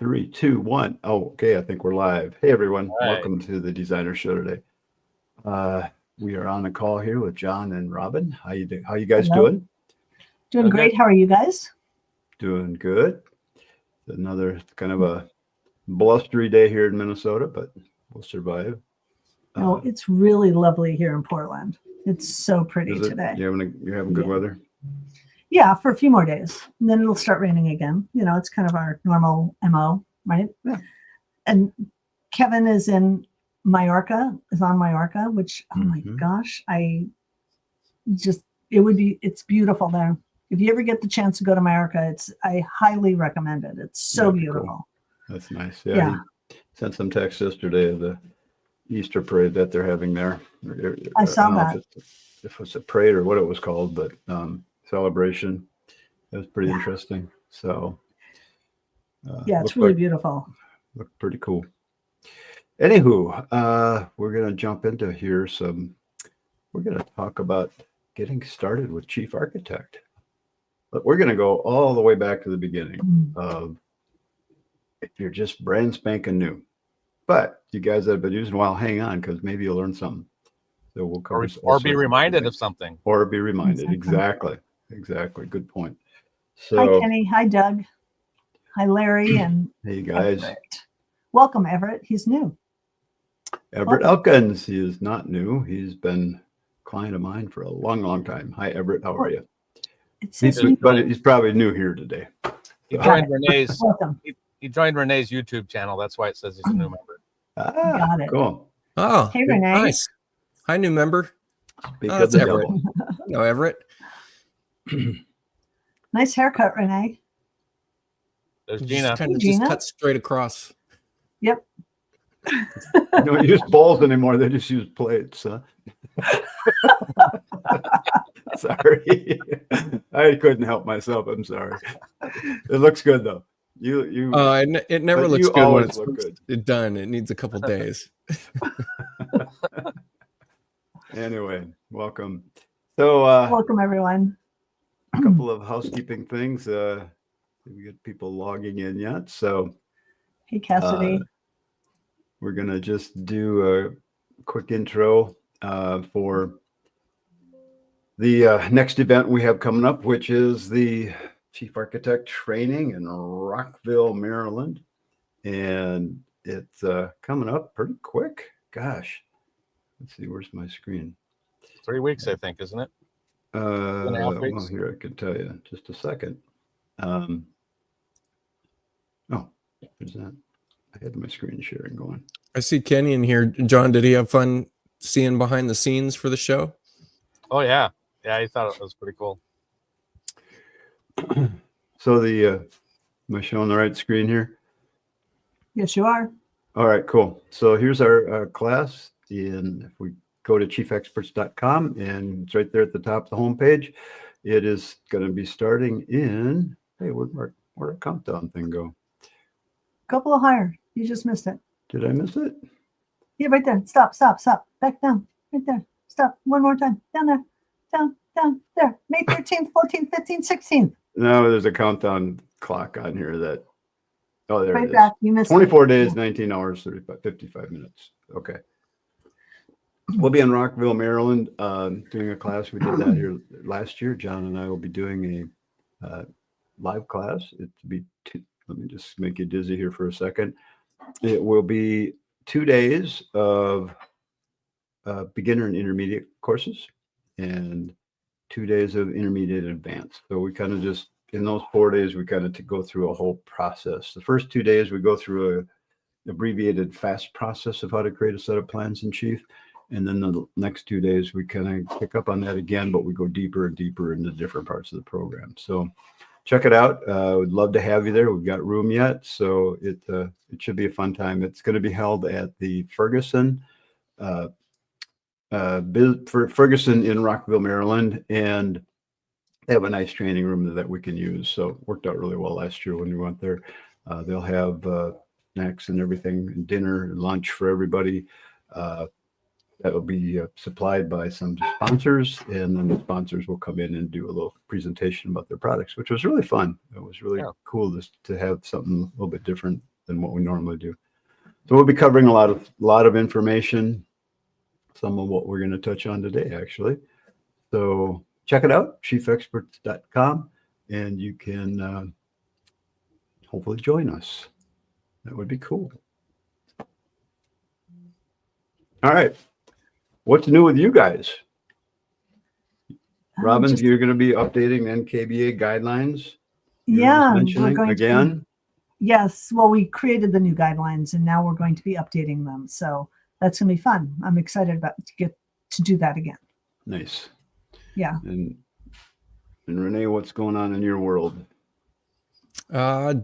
3, 2, 1. Oh, okay. I think we're live. Hey, everyone. All right. Welcome to the Designer Show today. We are on a call here with John and Robin. How you guys Hello. doing? Doing Okay. great. How are you guys? Doing good. Another kind of a blustery day here in Minnesota, but we'll survive. No, it's really lovely here in Portland. It's so pretty Is it? today. You're having good Yeah. weather? Yeah, for a few more days. And then it'll start raining again. You know, it's kind of our normal MO, right? Yeah. And Kevin is on Mallorca, which, oh my Mhm. gosh, it's beautiful there. If you ever get the chance to go to Mallorca, I highly recommend it. It's so That'd be cool. beautiful. That's nice. Yeah, Yeah. He sent some text yesterday of the Easter parade that they're having there. I saw don't know that. if it's a parade or what it was called, but celebration. It was pretty Yeah. interesting. So Yeah, it's really beautiful. Looked pretty cool. Anywho, we're gonna jump into here. We're gonna talk about getting started with Chief Architect. But we're gonna go all the way back to the beginning of if you're just brand spanking new. But you guys that have been using a while, hang on, because maybe you'll learn something. So we'll cover Or be reminded of something. Or be reminded. Exactly. Exactly. Good point. Hi, So Kenny. Hi, Doug. Hi, Larry. And hey guys. Everett. Welcome, Everett. He's new. Everett Elkins. He is not new. He's been a client of mine for a long, long time. Hi, Everett. How are you? It says But he's probably new here today. He joined Renee's. welcome. He joined Renee's YouTube channel. That's why it says he's a new member. Got it. Cool. Oh, Hey, Renee. nice. Hi, new member. Speak Oh, of that's the Everett. devil. No, Everett. Nice haircut, Renee. There's Just Gina. kind of Hey, just Gina. cut straight across. Yep. They don't use balls anymore. They just use plates. Huh? Sorry. I couldn't help myself. I'm sorry. It looks good though. It never But looks you good when always it's look good. done. It needs a couple days. Anyway, welcome. So Welcome, everyone. a couple of housekeeping things. We get people logging in yet. So Hey, Cassidy. we're gonna just do a quick intro for the next event we have coming up, which is the Chief Architect Training in Rockville, Maryland. And it's coming up pretty quick. Gosh, let's see, where's my screen? 3 weeks, I think, isn't it? 2.5 weeks. Well, here I can tell you just a second. Oh, there's that. I had my screen sharing going. I see Kenny in here. John, did he have fun seeing behind the scenes for the show? Oh yeah, yeah. He thought it was pretty cool. So am I showing the right screen here? Yes, you are. All right, cool. So here's our class. If we go to chiefexperts.com, and it's right there at the top of the homepage. It is going to be starting in, hey, where'd our countdown thing go? Couple of higher. You just missed it. Did I miss it? Yeah, right there. Stop. Back down. Right there. Stop. One more time. Down there. Down. There. May 13th, 14th, 15th, 16th. No, there's a countdown clock on here that, oh, there Right it is. back. You missed 24 it. days, 19 hours, 55 minutes. Okay. We'll be in Rockville, Maryland, doing a class. We did that here last year. John and I will be doing a live class. Let me just make you dizzy here for a second. It will be 2 days of beginner and intermediate courses and 2 days of intermediate and advanced. So we kind of just, in those 4 days, we kind of go through a whole process. The first 2 days, we go through a abbreviated fast process of how to create a set of plans in Chief. And then the next 2 days, we kind of pick up on that again, but we go deeper and deeper into different parts of the program. So check it out. We'd love to have you there. We've got room yet. So it should be a fun time. It's going to be held at the Ferguson in Rockville, Maryland. And they have a nice training room that we can use. So it worked out really well last year when we went there. They'll have snacks and everything, dinner, lunch for everybody. That will be supplied by some sponsors, and then the sponsors will come in and do a little presentation about their products, which was really fun. It was really cool to have something a little bit different than what we normally do. So we'll be covering a lot of information, some of what we're going to touch on today, actually. So check it out, chiefexperts.com, and you can hopefully join us. That would be cool. All right. What's new with you guys? Robin, Just- you're going to be updating NKBA guidelines? You were Yeah, just we're mentioning going to be- again? Yes. Well, we created the new guidelines and now we're going to be updating them. So that's going to be fun. I'm excited to do that again. Nice. Yeah. And Renee, what's going on in your world?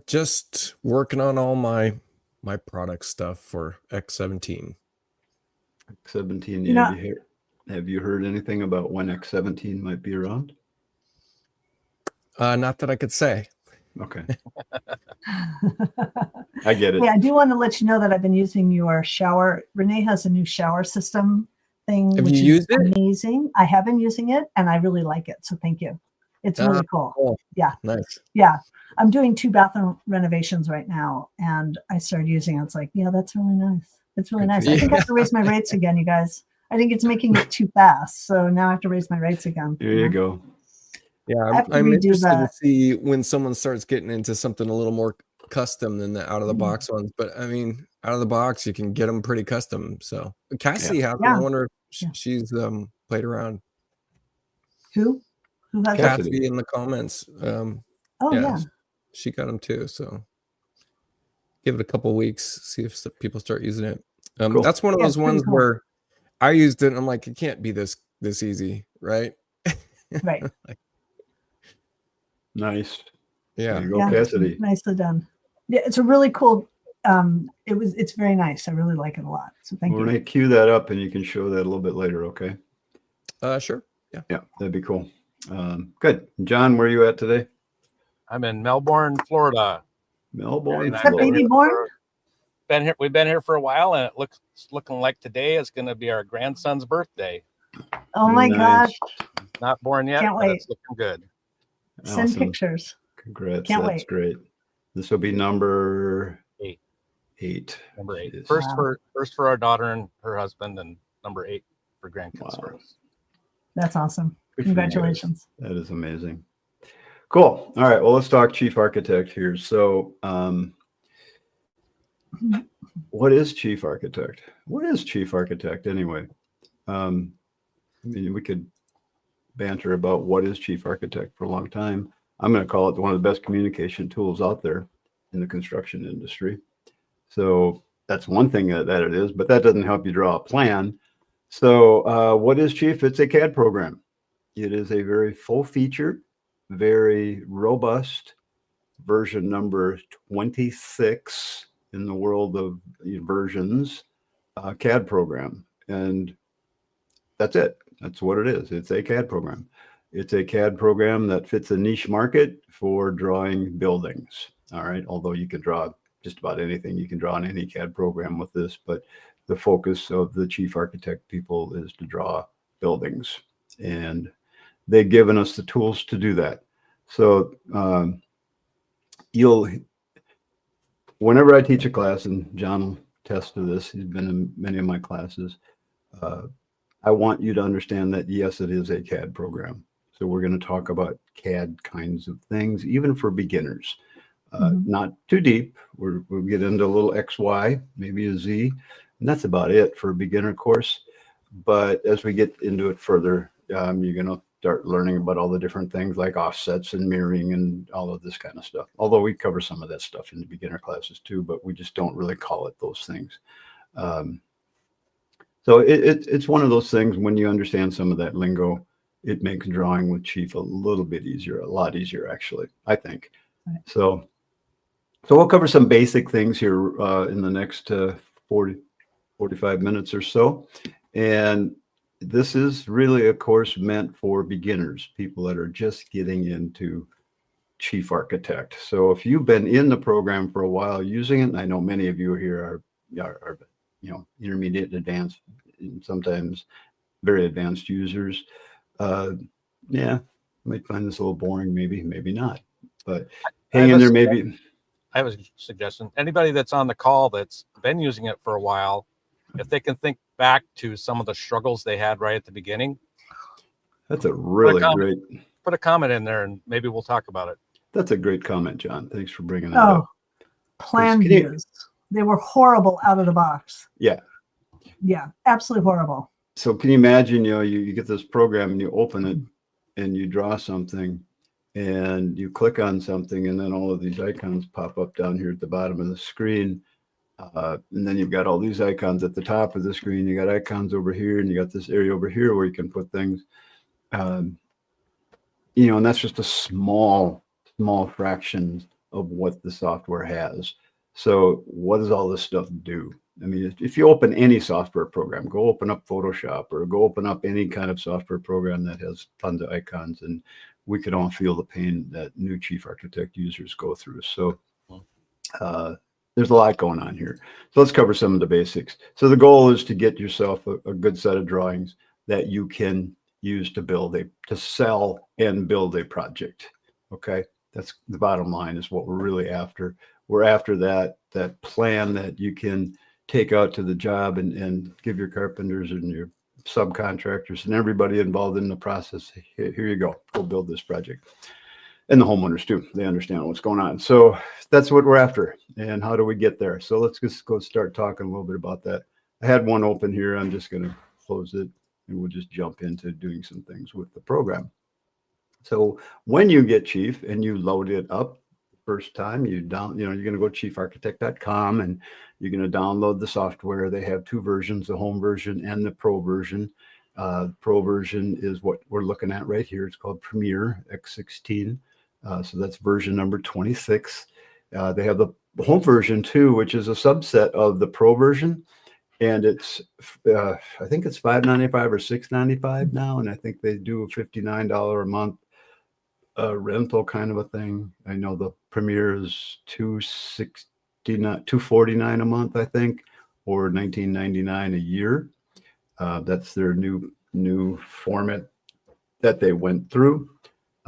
Just working on all my product stuff for X17. 17. You know- Have you heard anything about when X17 might be around? Not that I could say. Okay. I get it. Yeah, I do want to let you know that I've been using your shower. Renee has a new shower system thing, Have which you is used it? amazing. I have been using it and I really like it. So thank you. It's really cool. Cool. Yeah. Nice. Yeah. I'm doing 2 bathroom renovations right now and I started using it. It's like, yeah, that's really nice. It's really Good nice. for I think I you. have to raise my rates again, you guys. I think it's making it too fast. So now I have to raise my rates again. There you go. Yeah, I have to I'm redo interested to that. see when someone starts getting into something a little more custom than the out of the box ones. But I mean, out of the box, you can get them pretty custom. So Cassie has them. Yeah. I wonder if Yeah. she's played around. Who has it? Cassie in the comments. Oh, yeah, yeah. she got them too. So give it a couple weeks, see if people start using it. Cool. That's one of Yeah, those it's pretty ones cool. where I used it and I'm like, it can't be this easy, right? Right. Nice. Yeah. There you go, Yeah. Cassidy. Nicely done. Yeah, it's a really cool. It's very nice. I really like it a lot. So thank Well, you. Renee, cue that up and you can show that a little bit later, okay? Sure. Yeah. Yeah, that'd be cool. Good. John, where are you at today? I'm in Melbourne, Florida. Melbourne, And Is I've that been Florida. baby here born? We've been here for a while, and it's looking like today is going to be our grandson's birthday. Oh my Nice. gosh. Not born yet, Can't but wait. it's looking good. Send Awesome. pictures. Congrats. Can't That's wait. great. This will be number 8. 8. Number 8. Jeez. First for our daughter and her husband, and number 8 for grandkids Wow. for us. That's awesome. Good for you guys. Congratulations. That is amazing. Cool. All right. Well, let's talk chief architect here. So, what is chief architect? What is chief architect anyway? I mean, we could banter about what is chief architect for a long time. I'm going to call it one of the best communication tools out there in the construction industry. So that's one thing that it is, but that doesn't help you draw a plan. So what is chief? It's a CAD program. It is a very full-featured, very robust version number 26 in the world of versions CAD program. And that's it. That's what it is. It's a CAD program. It's a CAD program that fits a niche market for drawing buildings. All right. Although you can draw just about anything. You can draw on any CAD program with this, but the focus of the chief architect people is to draw buildings. And they've given us the tools to do that. So whenever I teach a class, and John will attest to this, he's been in many of my classes, I want you to understand that, yes, it is a CAD program. So we're going to talk about CAD kinds of things, even for beginners. Not too deep. We'll get into a little XY, maybe a Z, and that's about it for a beginner course. But as we get into it further, you're going to start learning about all the different things like offsets and mirroring and all of this kind of stuff. Although we cover some of that stuff in the beginner classes too, but we just don't really call it those things. So it's one of those things, when you understand some of that lingo, it makes drawing with chief a little bit easier, a lot easier, actually, I think. Right. So we'll cover some basic things here in the next 45 minutes or so. And this is really a course meant for beginners, people that are just getting into chief architect. So if you've been in the program for a while using it, and I know many of you here are intermediate, advanced, and sometimes very advanced users. Yeah, might find this a little boring, maybe not. But hang in there, maybe. I have a suggestion. Anybody that's on the call that's been using it for a while, if they can think back to some of the struggles they had right at the beginning, That's a really comment. great, put a comment in there and maybe we'll talk about it. that's a great comment, John. Thanks for bringing that Oh, up. plan can you- views. They were horrible out of the box. Yeah. Yeah, absolutely horrible. So can you imagine, you get this program and you open it and you draw something and you click on something and then all of these icons pop up down here at the bottom of the screen. And then you've got all these icons at the top of the screen. You got icons over here and you got this area over here where you can put things. And that's just a small fraction of what the software has. So what does all this stuff do? I mean, if you open any software program, go open up Photoshop or go open up any kind of software program that has tons of icons, and we can all feel the pain that new chief architect users go through. So there's a lot going on here. So let's cover some of the basics. So the goal is to get yourself a good set of drawings that you can use to sell and build a project. Okay, that's the bottom line, is what we're really after. We're after that plan that you can take out to the job and give your carpenters and your subcontractors and everybody involved in the process. Here you go build this project. And the homeowners too, they understand what's going on. So that's what we're after. And how do we get there? So let's just go start talking a little bit about that. I had one open here. I'm just going to close it and we'll just jump into doing some things with the program. So when you get Chief and you load it up first time, you're going to go to chiefarchitect.com and you're going to download the software. They have two versions, the home version and the pro version. Pro version is what we're looking at right here. It's called Premiere X16. So that's version number 26. They have the home version too, which is a subset of the pro version. And it's, I think it's $5.95 or $6.95 now. And I think they do a $59 a month rental kind of a thing. I know the Premiere is $249 a month, I think, or $19.99 a year. That's their new format that they went through.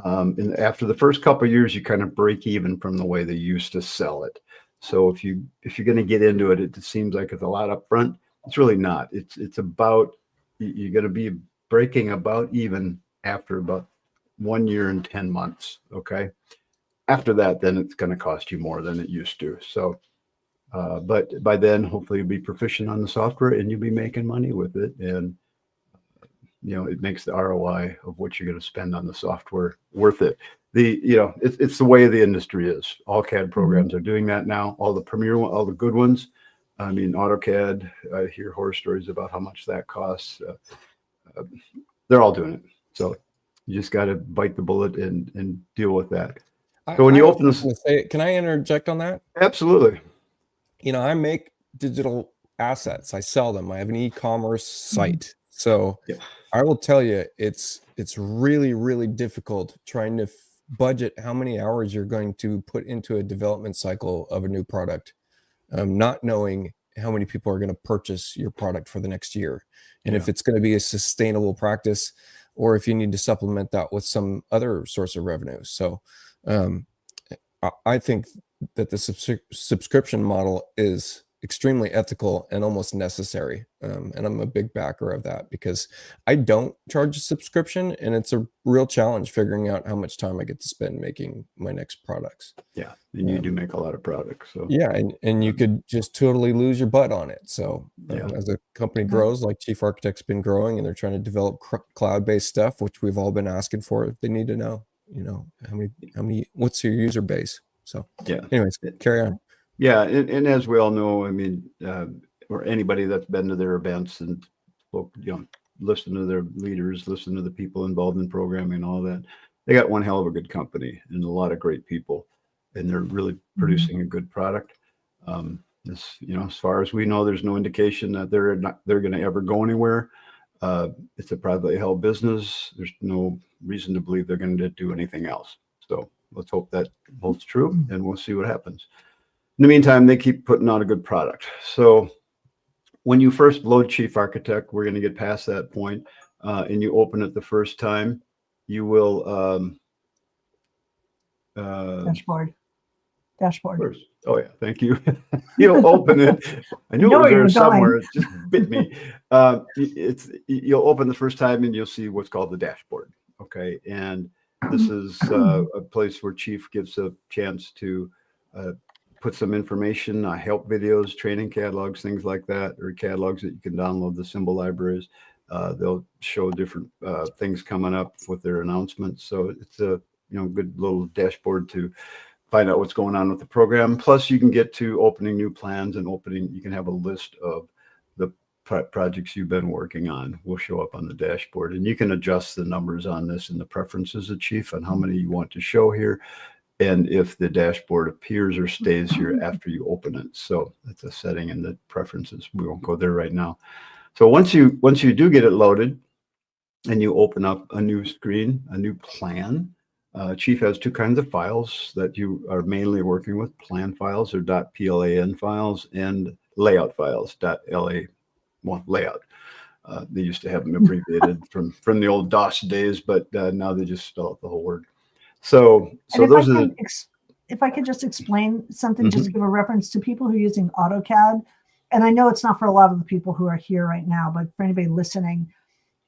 And after the first couple of years, you kind of break even from the way they used to sell it. So if you're going to get into it, it seems like it's a lot up front. It's really not. It's about, you're going to be breaking about even after about 1 year and 10 months. Okay. After that, then it's going to cost you more than it used to. So, but by then, hopefully you'll be proficient on the software and you'll be making money with it. And, it makes the ROI of what you're going to spend on the software worth it. It's the way the industry is. All CAD programs are doing that now. All the Premiere, all the good ones. I mean, AutoCAD, I hear horror stories about how much that costs. They're all doing it. So you just got to bite the bullet and deal with that. So when you open this, can I interject on that? Absolutely. I make digital assets. I sell them. I have an e-commerce site. So yeah. I will tell you, it's really, really difficult trying to budget how many hours you're going to put into a development cycle of a new product, not knowing how many people are going to purchase your product for the next year, and if it's going to be a sustainable practice, or if you need to supplement that with some other source of revenue. So I think that the subscription model is extremely ethical and almost necessary. And I'm a big backer of that because I don't charge a subscription, and it's a real challenge figuring out how much time I get to spend making my next products. Yeah. And you do make a lot of products. So yeah. And you could just totally lose your butt on it. So as a company grows, like Chief Architect's been growing, and they're trying to develop cloud-based stuff, which we've all been asking for, they need to know, how many, what's your user base? So anyways, carry on. Yeah, and as we all know, I mean, or anybody that's been to their events and listen to their leaders, listen to the people involved in programming and all that, they got one hell of a good company and a lot of great people, and they're really producing a good product. As far as we know, there's no indication that they're going to ever go anywhere. It's a privately held business. There's no reason to believe they're going to do anything else. So let's hope that holds true, and we'll see what happens. In the meantime, they keep putting out a good product. So when you first load Chief Architect, we're going to get past that point, and you open it the first time, you will dashboard. dashboard. course. Oh yeah, thank you. You'll open it. I knew know it was where you there were somewhere. going. It just bit me. You'll open the first time and you'll see what's called the dashboard. Okay, and this is a place where Chief gives a chance to put some information, help videos, training catalogs, things like that, or catalogs that you can download, the symbol libraries. They'll show different things coming up with their announcements. So it's a good little dashboard to find out what's going on with the program. Plus, you can get to opening new plans and you can have a list of the projects you've been working on. Will show up on the dashboard, and you can adjust the numbers on this in the preferences of Chief on how many you want to show here, and if the dashboard appears or stays here after you open it. So that's a setting in the preferences. We won't go there right now. So once you do get it loaded and you open up a new screen, a new plan, Chief has two kinds of files that you are mainly working with: plan files or .plan files and layout files, layout. They used to have them abbreviated from the old DOS days, but now they just spell out the whole word. So those are if I could just explain something, just to give a reference to people who are using AutoCAD, and I know it's not for a lot of the people who are here right now, but for anybody listening,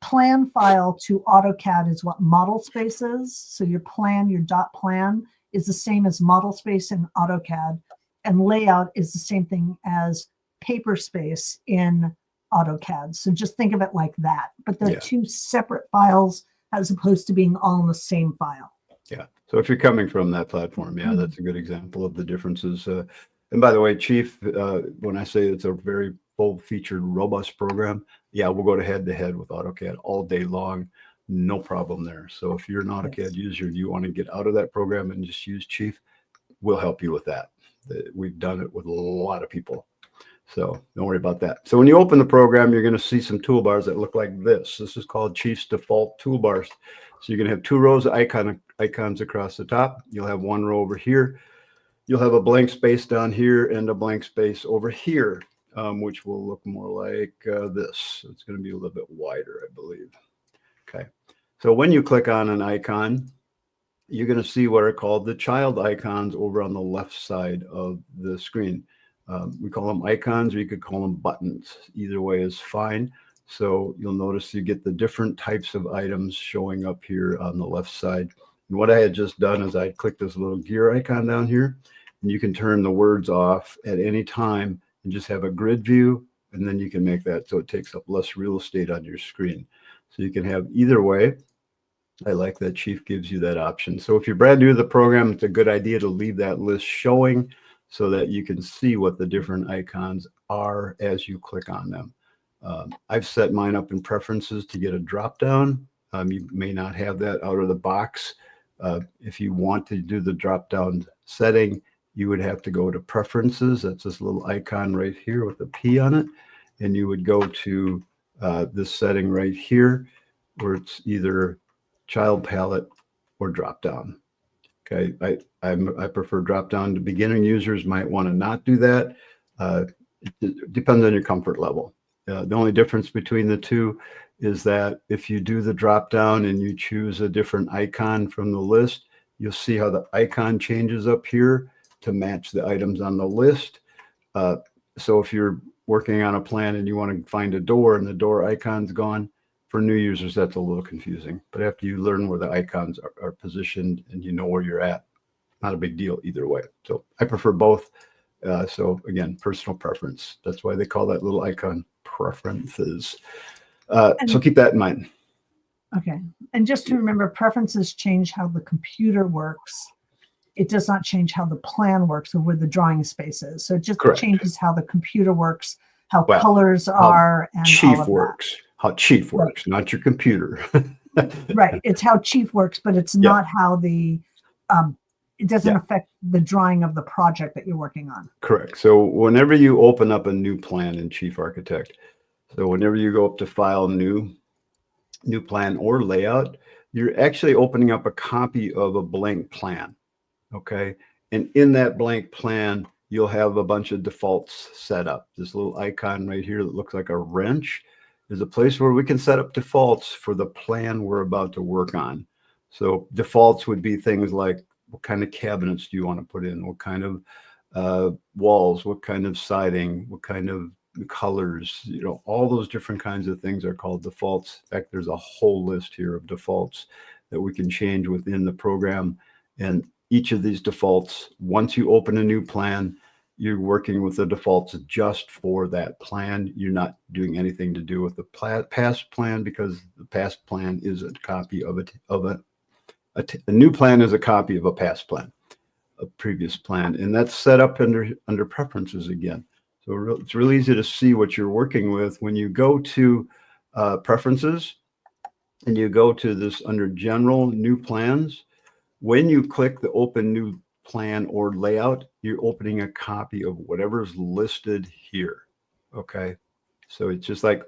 plan file to AutoCAD is what model space is. So your plan, your .plan is the same as model space in AutoCAD, and layout is the same thing as paper space in AutoCAD. So just think of it like that. But they're two separate files as opposed to being all in the same file. Yeah. So if you're coming from that platform, that's a good example of the differences. And by the way, Chief, when I say it's a very full-featured, robust program, we'll go head to head with AutoCAD all day long. No problem there. So if you're an AutoCAD user and you want to get out of that program and just use Chief, we'll help you with that. We've done it with a lot of people. So don't worry about that. So when you open the program, you're going to see some toolbars that look like this. This is called Chief's default toolbars. So you're going to have two rows of icons across the top. You'll have one row over here. You'll have a blank space down here and a blank space over here, which will look more like this. It's going to be a little bit wider, I believe. Okay. So when you click on an icon, you're going to see what are called the child icons over on the left side of the screen. We call them icons, or you could call them buttons. Either way is fine. So you'll notice you get the different types of items showing up here on the left side. And what I had just done is I clicked this little gear icon down here, and you can turn the words off at any time and just have a grid view. And then you can make that so it takes up less real estate on your screen. So you can have either way. I like that Chief gives you that option. So if you're brand new to the program, it's a good idea to leave that list showing so that you can see what the different icons are as you click on them. I've set mine up in preferences to get a drop down. You may not have that out of the box. If you want to do the drop down setting, you would have to go to preferences. That's this little icon right here with a P on it. And you would go to this setting right here, where it's either child palette or drop down. Okay, I prefer drop down to beginning users. Might want to not do that. It depends on your comfort level. The only difference between the two is that if you do the drop down and you choose a different icon from the list, you'll see how the icon changes up here to match the items on the list. So if you're working on a plan and you want to find a door and the door icon's gone, for new users, that's a little confusing. But after you learn where the icons are positioned and you know where you're at, not a big deal either way. So I prefer both. So again, personal preference. That's why they call that little icon preferences. So keep that in mind. Okay. And just to remember, preferences change how the computer works. It does not change how the plan works or where the drawing space is. So it just changes how the computer works, how colors are, and Chief works. How Chief works, not your computer. Right. It's how Chief works, but it's not how the it doesn't affect the drawing of the project that you're working on. Correct. So whenever you open up a new plan in Chief Architect, so whenever you go up to File, New Plan or Layout, you're actually opening up a copy of a blank plan. Okay. And in that blank plan, you'll have a bunch of defaults set up. This little icon right here that looks like a wrench is a place where we can set up defaults for the plan we're about to work on. So defaults would be things like What kind of cabinets do you want to put in? What kind of walls? What kind of siding? What kind of colors? You know, all those different kinds of things are called defaults. In fact, there's a whole list here of defaults that we can change within the program. And each of these defaults, once you open a new plan, you're working with the defaults just for that plan. You're not doing anything to do with the past plan, because the past plan is a copy of a new plan is a copy of a past plan, a previous plan, and that's set up under preferences again. So it's really easy to see what you're working with when you go to preferences and you go to this under general new plans. When you click the open new plan or layout, you're opening a copy of whatever's listed here. Okay. So it's just like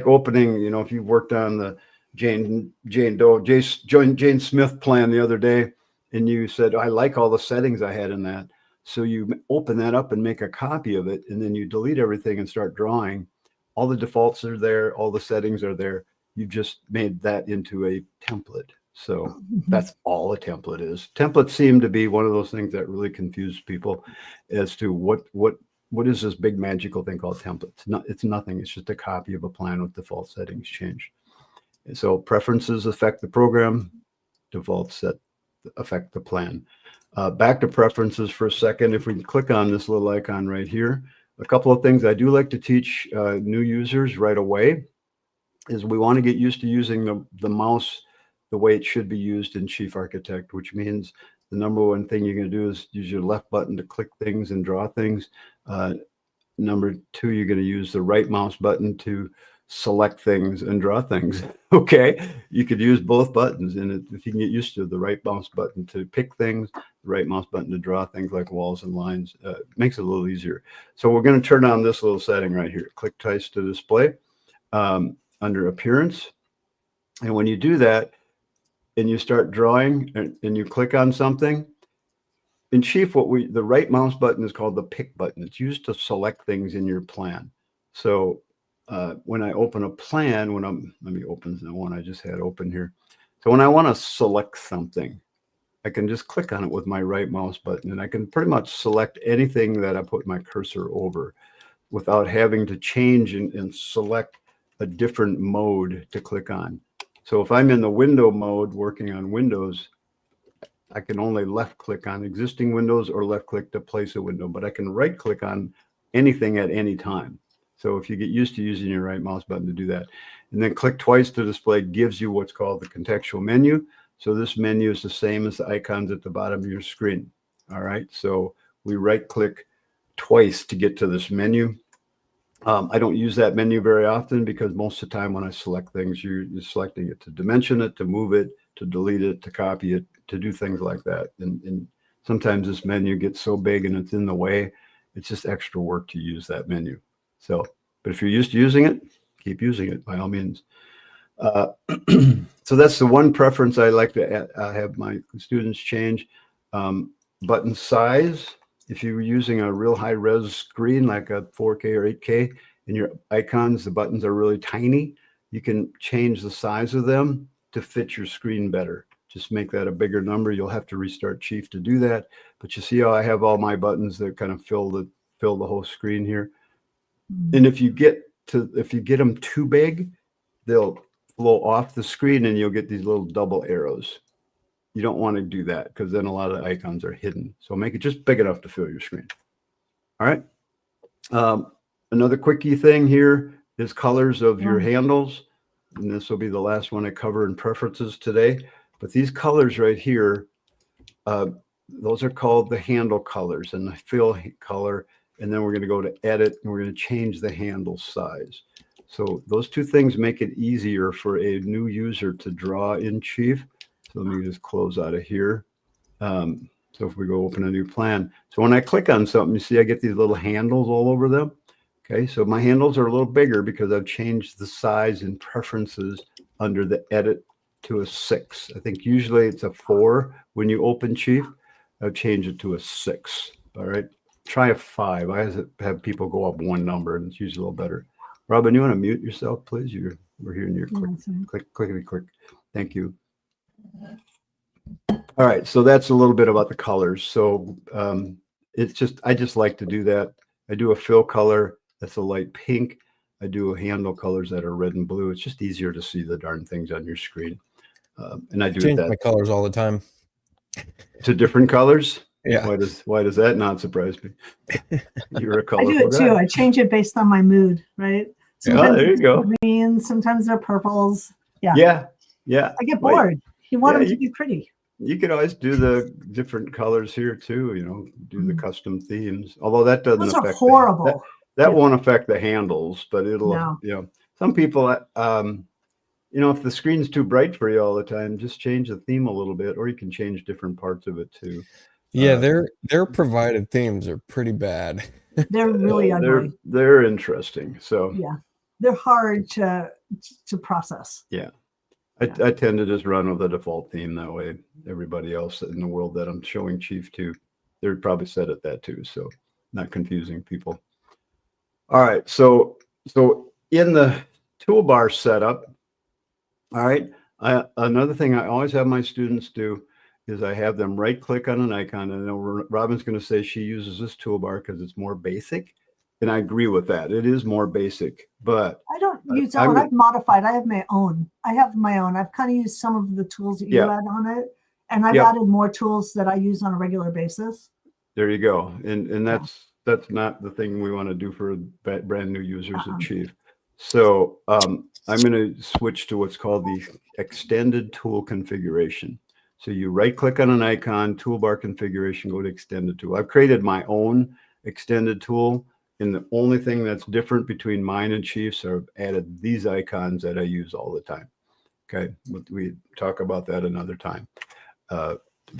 opening, you know, if you've worked on the Jane Smith plan the other day and you said, I like all the settings I had in that. So you open that up and make a copy of it, and then you delete everything and start drawing. All the defaults are there, all the settings are there. You just made that into a template. So that's all a template is. Templates seem to be one of those things that really confuse people as to what is this big magical thing called templates. It's nothing. It's just a copy of a plan with default settings changed. And so preferences affect the program, defaults that affect the plan. Back to preferences for a second. If we can click on this little icon right here, a couple of things I do like to teach new users right away is we want to get used to using the mouse the way it should be used in Chief Architect, which means the number one thing you're going to do is use your left button to click things and draw things. Number two, you're going to use the right mouse button to select things and draw things. Okay, you could use both buttons, and if you can get used to the right mouse button to pick things, the right mouse button to draw things like walls and lines, it makes it a little easier. So we're going to turn on this little setting right here. Click twice to display under appearance, and when you do that and you start drawing and you click on something, in Chief, the right mouse button is called the pick button. It's used to select things in your plan. So when I open a plan, let me open the one I just had open here. So when I want to select something, I can just click on it with my right mouse button, and I can pretty much select anything that I put my cursor over without having to change and select a different mode to click on. So if I'm in the window mode working on Windows, I can only left click on existing windows or left click to place a window, but I can right click on anything at any time. So if you get used to using your right mouse button to do that, and then click twice to display gives you what's called the contextual menu. So this menu is the same as the icons at the bottom of your screen. All right. So we right click twice to get to this menu. I don't use that menu very often because most of the time when I select things, you're selecting it to dimension it, to move it, to delete it, to copy it, to do things like that. And sometimes this menu gets so big and it's in the way, it's just extra work to use that menu. So, but if you're used to using it, keep using it by all means. So that's the one preference I like to have my students change. Button size. If you're using a real high res screen like a 4K or 8K and your icons, the buttons are really tiny, you can change the size of them to fit your screen better. Just make that a bigger number. You'll have to restart Chief to do that. But you see how I have all my buttons that kind of fill the whole screen here. And if you get them too big, they'll flow off the screen and you'll get these little double arrows. You don't want to do that because then a lot of the icons are hidden. So make it just big enough to fill your screen. All right. Another quickie thing here is colors of your handles. And this will be the last one I cover in preferences today. But these colors right here, those are called the handle colors and the fill color. And then we're going to go to edit and we're going to change the handle size. So those two things make it easier for a new user to draw in Chief. So let me just close out of here. So if we go open a new plan. So when I click on something, you see I get these little handles all over them. Okay, so my handles are a little bigger because I've changed the size and preferences under the edit to a 6. I think usually it's a 4 when you open Chief. I've changed it to a 6. All right, try a 5. I have people go up one number and it's usually a little better. Robin, you want to mute yourself, please? We're hearing your click. Thank you. All right, so that's a little bit about the colors. So I just like to do that. I do a fill color that's a light pink. I do handle colors that are red and blue. It's just easier to see the darn things on your screen. And I do Change that my colors all the time. to different colors. Yeah. Why does that not surprise me? You're a I colorful do it too. guy. I change it based on my mood, right? Oh, there you it's go. greens, sometimes they're purples. Yeah. Yeah. I get Well, bored. You want yeah, them to be pretty. you could always do the different colors here too, do the Mm. custom themes. Although that doesn't Those are affect horrible. that Yeah. won't affect the handles, but it'll, No. some people, if the screen's too bright for you all the time, just change the theme a little bit, or you can change different parts of it too. Yeah, their provided themes are pretty bad. They're really ugly. They're interesting. So Yeah. They're hard to process. yeah. I tend to just run with the default theme. That way, everybody else in the world that I'm showing Chief to, they're probably set at that too. So not confusing people. All right. So in the toolbar setup, all right, another thing I always have my students do is I have them right click on an icon. And I know Robin's going to say she uses this toolbar because it's more basic. And I agree with that. It is more basic, but I don't use that one. I've modified. I have my own. I've kind of used some of the tools that you add on it. And I've added more tools that I use on a regular basis. There you go. And that's not the thing we want to do for brand new users of Chief. So I'm going to switch to what's called the extended tool configuration. So you right click on an icon, toolbar configuration, go to extended tool. I've created my own extended tool. And the only thing that's different between mine and Chief's are added these icons that I use all the time. Okay, we talk about that another time.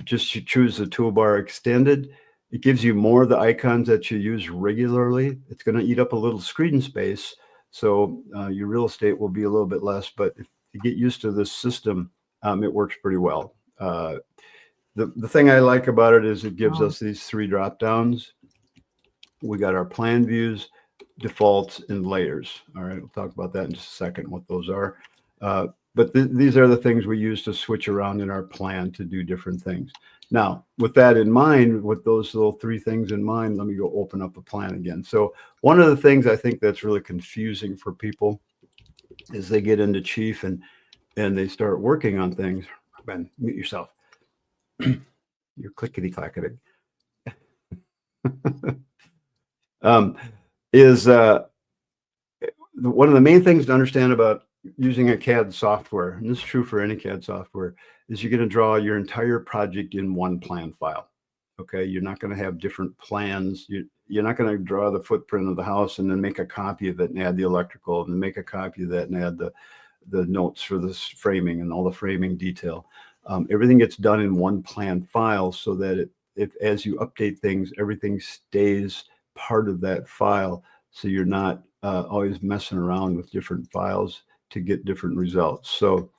Just choose the toolbar extended. It gives you more of the icons that you use regularly. It's going to eat up a little screen space, so your real estate will be a little bit less. But if you get used to this system, it works pretty well. The thing I like about it is it gives us these 3 drop downs. We got our plan views, defaults, and layers. All right, we'll talk about that in just a second, what those are. But these are the things we use to switch around in our plan to do different things. Now, with that in mind, with those little 3 things in mind, let me go open up a plan again. So one of the things I think that's really confusing for people is they get into Chief and they start working on things. Ben, mute yourself. You're clickety-clacketing. One of the main things to understand about using a CAD software, and this is true for any CAD software, is you're going to draw your entire project in one plan file. Okay, you're not going to have different plans. You're not going to draw the footprint of the house and then make a copy of it and add the electrical, and then make a copy of that and add the notes for this framing and all the framing detail. Everything gets done in one plan file so that as you update things, everything stays part of that file, so you're not always messing around with different files to get different results. So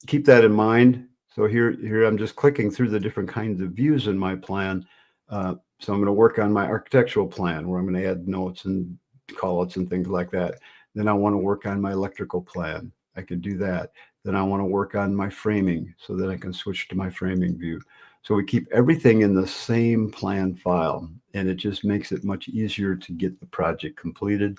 keep that in mind. So here I'm just clicking through the different kinds of views in my plan. So I'm going to work on my architectural plan where I'm going to add notes and call-outs and things like that. Then I want to work on my electrical plan. I can do that. Then I want to work on my framing so that I can switch to my framing view. So we keep everything in the same plan file, and it just makes it much easier to get the project completed.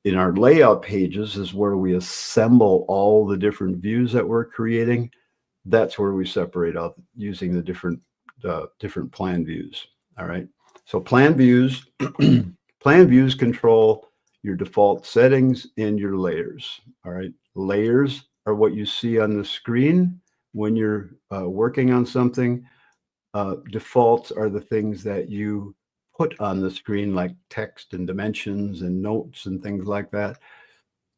In our layout pages is where we assemble all the different views that we're creating. That's where we separate out using the different plan views. All right. So plan views, plan views control your default settings and your layers. All right. Layers are what you see on the screen when you're working on something. Defaults are the things that you put on the screen, like text and dimensions and notes and things like that.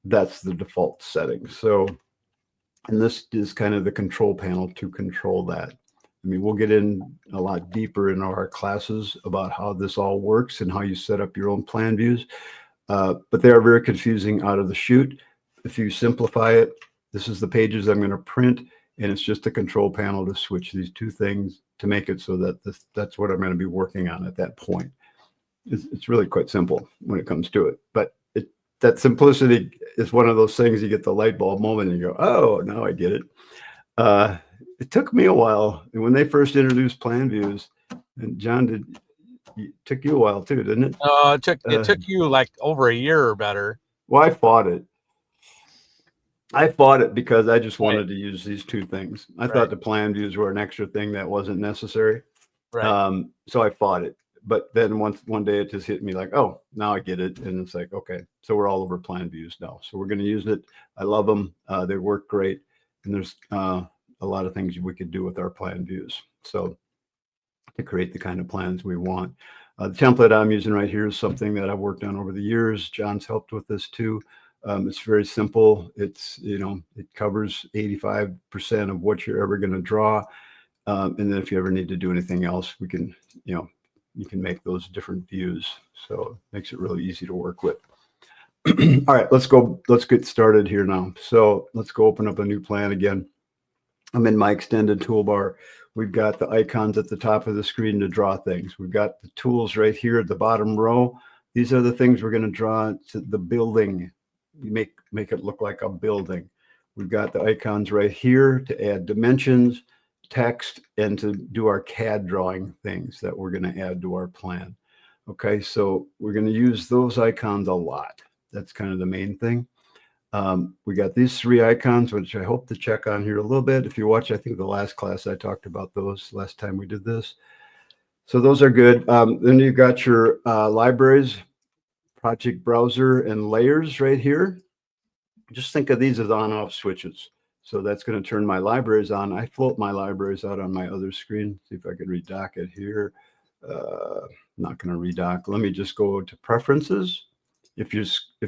That's the default settings. So, and this is kind of the control panel to control that. I mean, we'll get in a lot deeper in our classes about how this all works and how you set up your own plan views. But they are very confusing out of the chute. If you simplify it, this is the pages I'm going to print, and it's just a control panel to switch these 2 things to make it so that that's what I'm going to be working on at that point. It's really quite simple when it comes to it. But that simplicity is one of those things, you get the light bulb moment and you go, oh, now I get it. it took me a while. And when they first introduced plan views, and John, it took you a while too, didn't it? It took you like over a year or better. Well, I fought it. I fought it because I just wanted to use these two things. I thought the plan views were an extra thing that wasn't necessary. Right. So I fought it. But then one day it just hit me like, oh, now I get it. And it's like, okay, so we're all over plan views now. So we're going to use it. I love them. They work great. And there's a lot of things we could do with our plan views. So to create the kind of plans we want. The template I'm using right here is something that I've worked on over the years. John's helped with this too. It's very simple. It's, it covers 85% of what you're ever going to draw. And then if you ever need to do anything else, we can, you can make those different views. So it makes it really easy to work with. All right, let's get started here now. So let's go open up a new plan again. I'm in my extended toolbar. We've got the icons at the top of the screen to draw things. We've got the tools right here at the bottom row. These are the things we're going to draw to the building. You make it look like a building. We've got the icons right here to add dimensions, text, and to do our CAD drawing things that we're going to add to our plan. Okay, so we're going to use those icons a lot. That's kind of the main thing. We got these three icons, which I hope to check on here a little bit. If you watch, I think the last class I talked about those last time we did this. So those are good. Then you've got your libraries, project browser, and layers right here. Just think of these as on-off switches. So that's going to turn my libraries on. I float my libraries out on my other screen. See if I could redock it here. Not going to redock. Let me just go to preferences. If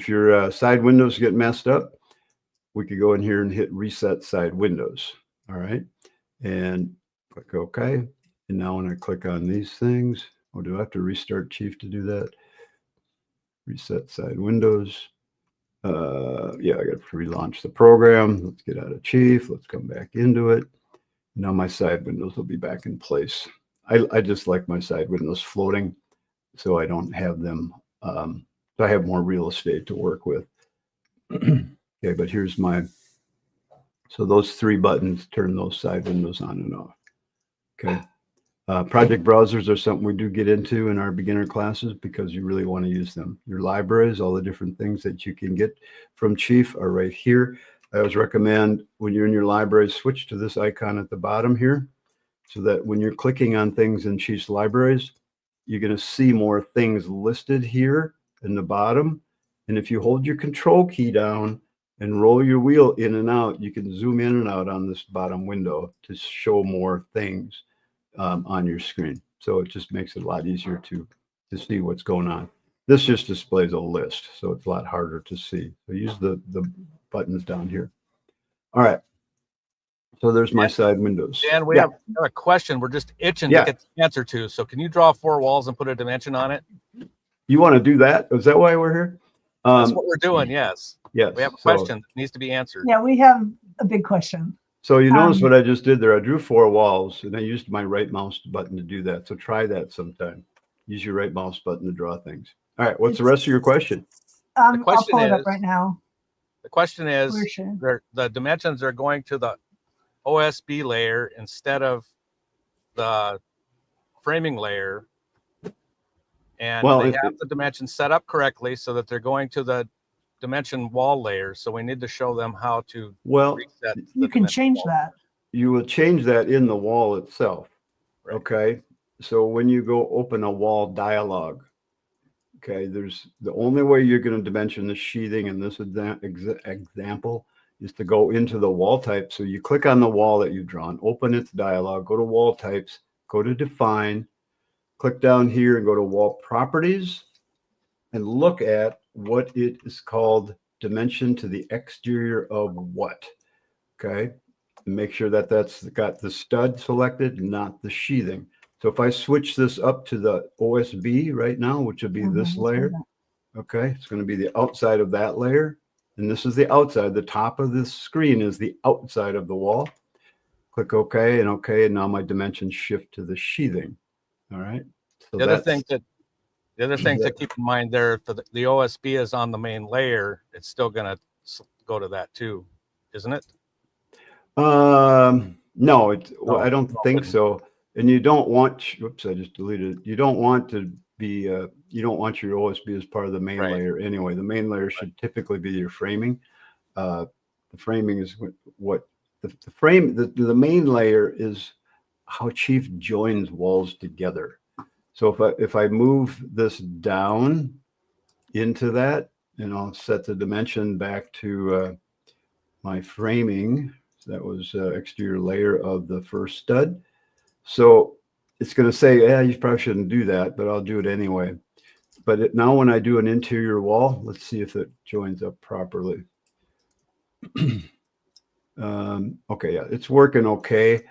your side windows get messed up, we could go in here and hit reset side windows. All right. And click OK. And now when I click on these things, oh, do I have to restart Chief to do that? Reset side windows. Yeah, I got to relaunch the program. Let's get out of Chief. Let's come back into it. Now my side windows will be back in place. I just like my side windows floating, so I don't have them. So I have more real estate to work with. Okay, but here's so those three buttons turn those side windows on and off. Okay. Project browsers are something we do get into in our beginner classes because you really want to use them. Your libraries, all the different things that you can get from Chief are right here. I always recommend when you're in your library, switch to this icon at the bottom here so that when you're clicking on things in Chief's libraries, you're going to see more things listed here in the bottom. And if you hold your control key down and roll your wheel in and out, you can zoom in and out on this bottom window to show more things on your screen. So it just makes it a lot easier to see what's going on. This just displays a list, so it's a lot harder to see. So use the buttons down here. All right. So there's my side windows. Dan, we have a question we're just itching to get the answer to. So can you draw 4 walls and put a dimension on it? You want to do that? Is that why we're here? That's what we're doing, yes. Yes. We have a question that needs to be answered. Yeah, we have a big question. So you notice what I just did there. I drew 4 walls, and I used my right mouse button to do that. So try that sometime. Use your right mouse button to draw things. All right. What's the rest of your question? The question I'll pull it up right now. The question is, the dimensions are going to the OSB layer instead of the framing layer. And they have the dimensions set up correctly so that they're going to the dimension wall layer. So we need to show them how to reset. You can change that. You will change that in the wall itself. Right. Okay. So when you go open a wall dialog, okay, there's the only way you're going to dimension the sheathing in this example is to go into the wall type. So you click on the wall that you've drawn, open its dialog, go to wall types, go to define, click down here and go to wall properties and look at what it is called dimension to the exterior of what. Okay. And make sure that that's got the stud selected, not the sheathing. So if I switch this up to the OSB right now, which would be this layer, okay, it's going to be the outside of that layer. And this is the outside. The top of this screen is the outside of the wall. Click OK and OK. And now my dimensions shift to the sheathing. All right. So the other thing to keep in mind there, if the OSB is on the main layer, it's still going to go to that too, isn't it? No, well, No, I don't no, think wouldn't. so. And you don't want, whoops, I just deleted it. You don't want to be, you don't want your OSB as part of the main Right. layer anyway. The main layer should typically be your framing. The framing is what the frame, the main layer is how Chief joins walls together. So if I move this down into that, and I'll set the dimension back to my framing. So that was exterior layer of the first stud. So it's going to say, yeah, you probably shouldn't do that, but I'll do it anyway. But now when I do an interior wall, let's see if it joins up properly. Okay, yeah, it's working okay,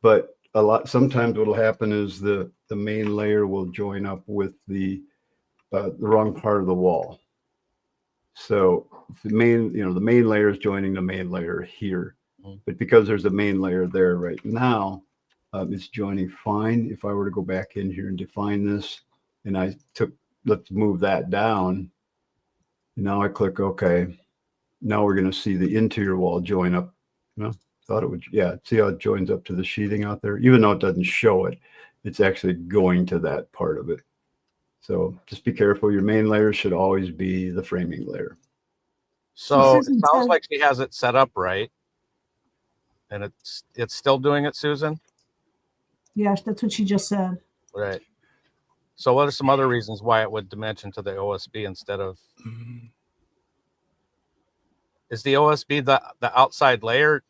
but sometimes what'll happen is the main layer will join up with the wrong part of the wall. So the main layer is joining the main layer here, but because there's a main layer there right now, it's joining fine. If I were to go back in here and define this, and let's move that down. Now I click OK. Now we're going to see the interior wall join up. Thought it would, yeah. See how it joins up to the sheathing out there? Even though it doesn't show it, it's actually going to that part of it. So just be careful. Your main layer should always be the framing layer. So it sounds like she has it set up right. And it's still doing it, Susan? Yes, that's what she just said. Right. So what are some other reasons why it would dimension to the OSB instead of... Is the OSB the outside layer?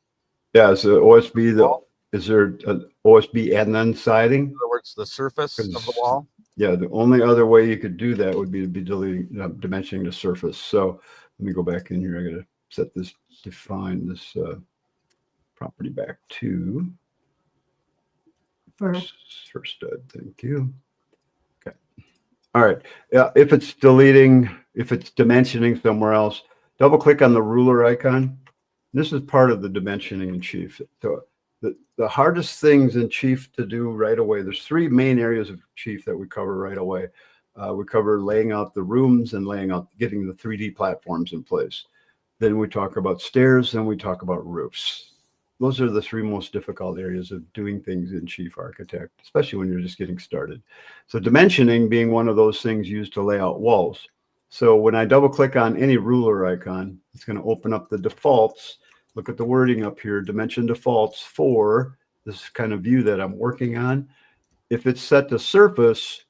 Yeah, so OSB, is there an OSB and then siding? In other words, the surface of the wall? Yeah, the only other way you could do that would be to be deleting, dimensioning the surface. So let me go back in here. I got to set this, define this property back to first stud. Thank you. Okay. All right. Yeah, if it's dimensioning somewhere else, double click on the ruler icon. This is part of the dimensioning in Chief. So the hardest things in Chief to do right away, there's three main areas of Chief that we cover right away. We cover laying out the rooms and getting the 3D platforms in place. Then we talk about stairs, and we talk about roofs. Those are the three most difficult areas of doing things in Chief Architect, especially when you're just getting started. So dimensioning being one of those things used to lay out walls. So when I double click on any ruler icon, it's going to open up the defaults. Look at the wording up here, dimension defaults for this kind of view that I'm working on. If it's set to surface,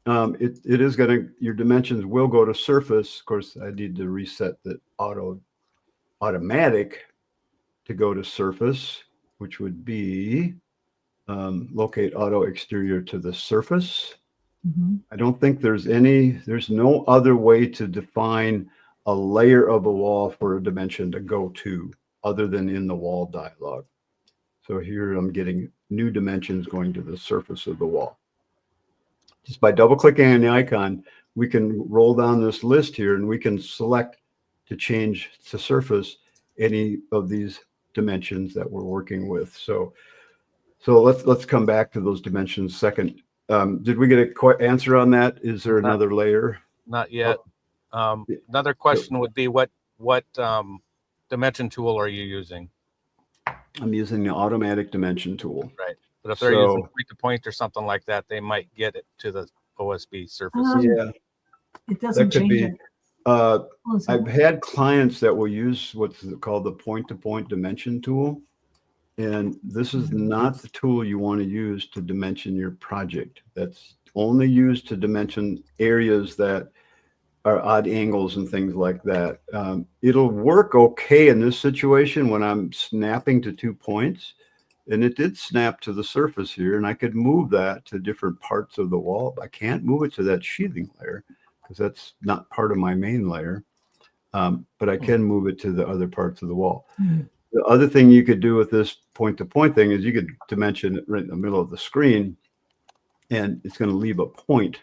it is going to, your dimensions will go to surface. Of course, I need to reset the automatic to go to surface, which would be locate auto exterior to the surface. I don't think there's no other way to define a layer of a wall for a dimension to go to other than in the wall dialog. So here I'm getting new dimensions going to the surface of the wall. Just by double clicking on the icon, we can roll down this list here and we can select to change to surface any of these dimensions that we're working with. So let's come back to those dimensions second. Did we get a answer on that? Is there another layer? Not yet. Another question would be what dimension tool are you using? I'm using the automatic dimension tool. Right. But if they're using point to point or something like that, they might get it to the OSB surface. Yeah. It doesn't change it. I've had clients that will use what's called the point to point dimension tool. And this is not the tool you want to use to dimension your project. That's only used to dimension areas that are odd angles and things like that. It'll work okay in this situation when I'm snapping to 2 points. And it did snap to the surface here, and I could move that to different parts of the wall. I can't move it to that sheathing layer because that's not part of my main layer. But I can move it to the other parts of the wall. The other thing you could do with this point-to-point thing is you could dimension it right in the middle of the screen, and it's going to leave a point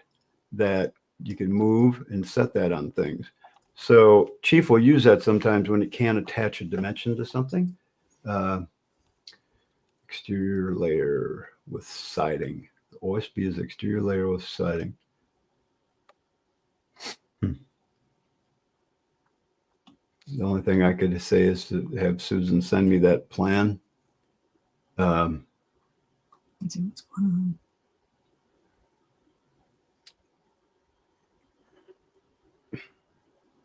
that you can move and set that on things. So Chief will use that sometimes when it can't attach a dimension to something. Exterior layer with siding. The OSB is exterior layer with siding. The only thing I could say is to have Susan send me that plan. Let's see what's going on.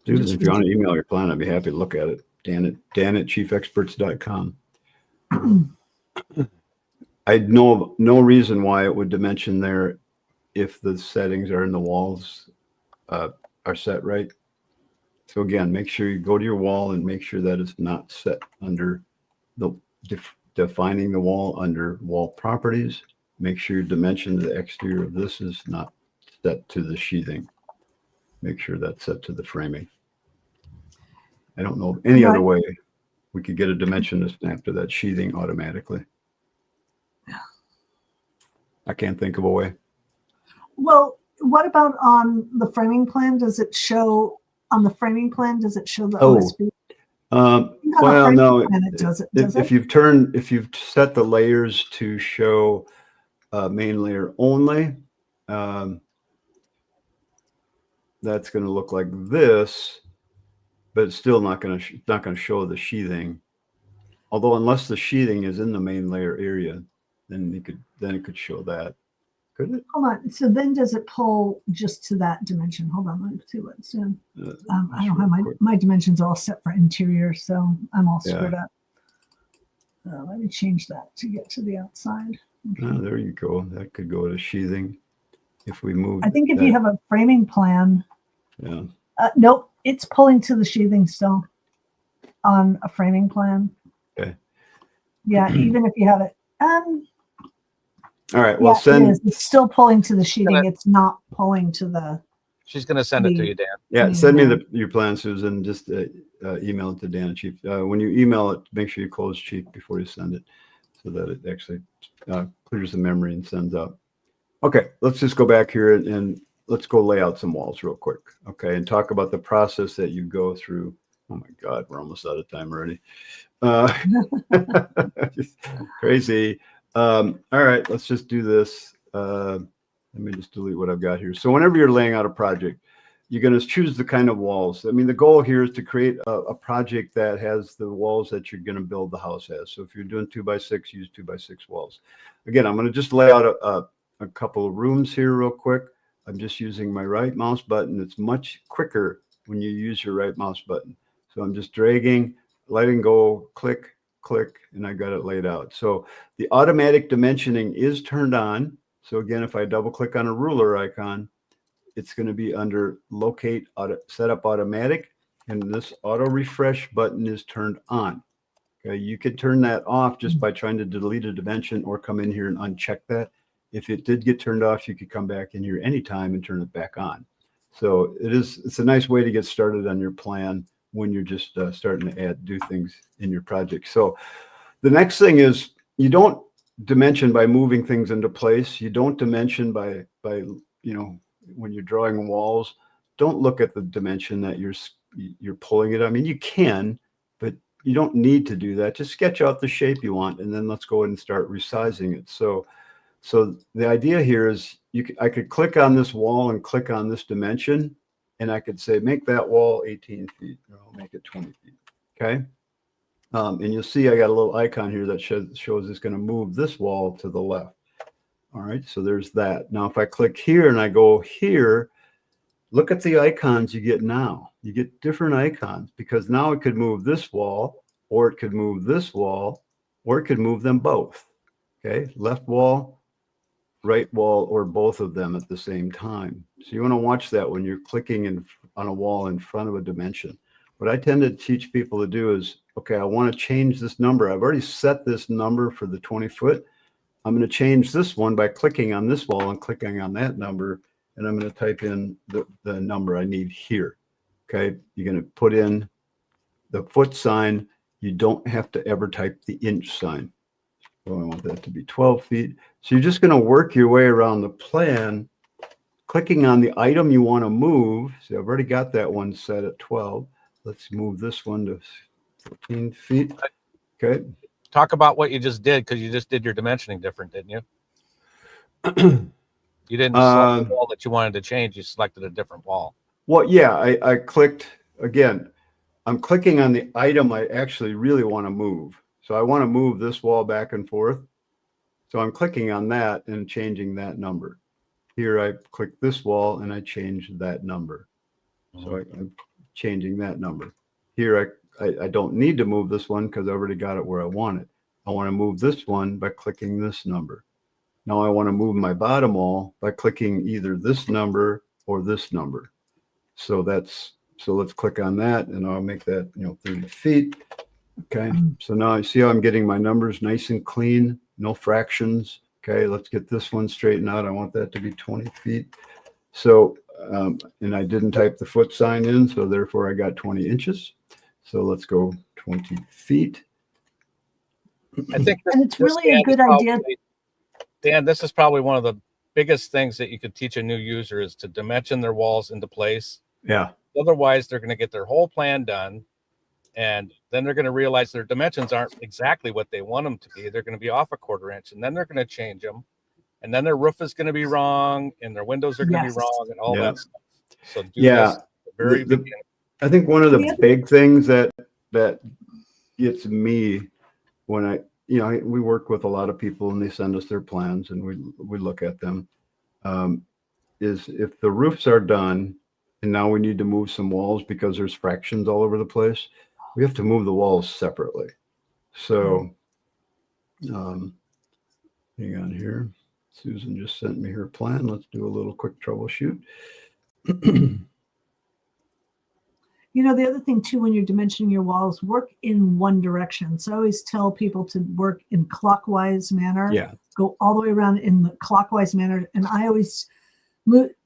Susan, if you want to email your plan, I'd be happy to look at it. Dan@chiefexperts.com. I know no reason why it would dimension there if the settings are in the walls are set right. So again, make sure you go to your wall and make sure that it's not set under the defining the wall under wall properties. Make sure your dimension to the exterior of this is not set to the sheathing. Make sure that's set to the framing. I don't know of any other way we could get a dimension to snap to that sheathing automatically. I can't think of a way. Well, what about on the framing plan? Does it show on the framing plan? Does it show the OSB? Well, no. It does it. If you've set the layers to show main layer only, that's going to look like this, but it's still not going to show the sheathing. Although, unless the sheathing is in the main layer area, then it could show that. Could it? Hold on. So then, does it pull just to that dimension? Hold on. Let me see what it's doing. I don't have my dimensions all set for interior, so I'm all screwed up. Let me change that to get to the outside. Okay. Oh, there you go. That could go to sheathing. If we move, I think if you have a framing plan, yeah. Nope, it's pulling to the sheathing still on a framing plan. Okay. Yeah, even if you have it. All right. Well, it's still pulling to the sheathing. It's not pulling to the. She's going to send it to you, Dan. Yeah, send me your plan, Susan. Just email it to Dan and Chief. When you email it, make sure you close Chief before you send it, so that it actually clears the memory and sends out. Okay, let's just go back here and let's go lay out some walls real quick. Okay, and talk about the process that you go through. Oh my God, we're almost out of time already. Just crazy. All right, let's just do this. Let me just delete what I've got here. So whenever you're laying out a project, you're going to choose the kind of walls. I mean, the goal here is to create a project that has the walls that you're going to build the house as. So if you're doing 2x6, use 2x6 walls. Again, I'm going to just lay out a couple of rooms here real quick. I'm just using my right mouse button. It's much quicker when you use your right mouse button. So I'm just dragging, letting go, click, click, and I got it laid out. So the automatic dimensioning is turned on. So again, if I double click on a ruler icon, it's going to be under locate setup automatic, and this auto refresh button is turned on. Okay, you could turn that off just by trying to delete a dimension or come in here and uncheck that. If it did get turned off, you could come back in here anytime and turn it back on. So it's a nice way to get started on your plan when you're just starting to do things in your project. So the next thing is, you don't dimension by moving things into place. You don't dimension by when you're drawing walls, don't look at the dimension that you're pulling it. I mean, you can, but you don't need to do that. Just sketch out the shape you want, and then let's go ahead and start resizing it. So the idea here is I could click on this wall and click on this dimension, and I could say, make that wall 18 feet. I'll make it 20 feet. Okay. And you'll see I got a little icon here that shows it's going to move this wall to the left. All right. So there's that. Now, if I click here and I go here, look at the icons you get now. You get different icons, because now it could move this wall, or it could move this wall, or it could move them both. Okay. Left wall, right wall, or both of them at the same time. So you want to watch that when you're clicking on a wall in front of a dimension. What I tend to teach people to do is, okay, I want to change this number. I've already set this number for the 20 foot. I'm going to change this one by clicking on this wall and clicking on that number. And I'm going to type in the number I need here. Okay. You're going to put in the foot sign. You don't have to ever type the inch sign. So I want that to be 12 feet. So you're just going to work your way around the plan, clicking on the item you want to move. See, I've already got that one set at 12. Let's move this one to 14 feet. Okay. Talk about what you just did, because you just did your dimensioning different, didn't you? You didn't select the wall that you wanted to change. You selected a different wall. Well, yeah, I clicked again. I'm clicking on the item I actually really want to move. So I want to move this wall back and forth. So I'm clicking on that and changing that number. Here I click this wall and I change that number. So I'm changing that number. Here I don't need to move this one because I already got it where I want it. I want to move this one by clicking this number. Now I want to move my bottom wall by clicking either this number or this number. So let's click on that and I'll make that 30 feet. Okay, so now I see how I'm getting my numbers nice and clean, no fractions. Okay, let's get this one straightened out. I want that to be 20 feet. So, and I didn't type the foot sign in, so therefore I got 20 inches. So let's go 20 feet. I think and it's really a good idea. Dan, this is probably one of the biggest things that you could teach a new user is to dimension their walls into place. Yeah. Otherwise, they're going to get their whole plan done. And then they're going to realize their dimensions aren't exactly what they want them to be. They're going to be off a 1/4 inch, and then they're going to change them. And then their roof is going to be wrong, and their windows are going to be wrong, and all that stuff. So do this at the very beginning. I think one of the big things that gets me when we work with a lot of people and they send us their plans and we look at them, is if the roofs are done and now we need to move some walls because there's fractions all over the place, we have to move the walls separately. So hang on here. Susan just sent me her plan. Let's do a little quick troubleshoot. The other thing too, when you're dimensioning your walls, work in one direction. So I always tell people to work in clockwise manner. Yeah. Go all the way around in the clockwise manner. And I always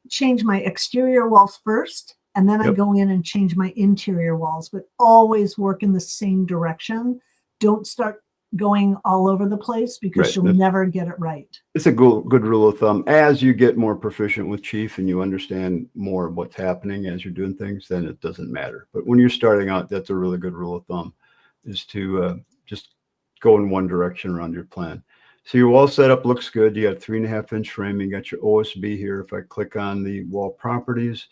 change my exterior walls first, and then I go in and change my interior walls, but always work in the same direction. Don't start going all over the place because you'll never get it right. It's a good rule of thumb. As you get more proficient with Chief and you understand more of what's happening as you're doing things, then it doesn't matter. But when you're starting out, that's a really good rule of thumb, is to just go in one direction around your plan. So your wall setup looks good. You got 3.5 inch framing. You got your OSB here. If I click on the wall properties,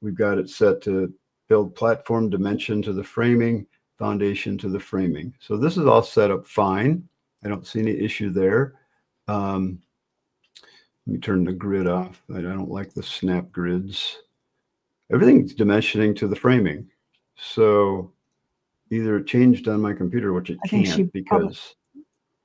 we've got it set to build platform dimension to the framing, foundation to the framing. So this is all set up fine. I don't see any issue there. Let me turn the grid off. I don't like the snap grids. Everything's dimensioning to the framing. So either it changed on my computer, which it can't because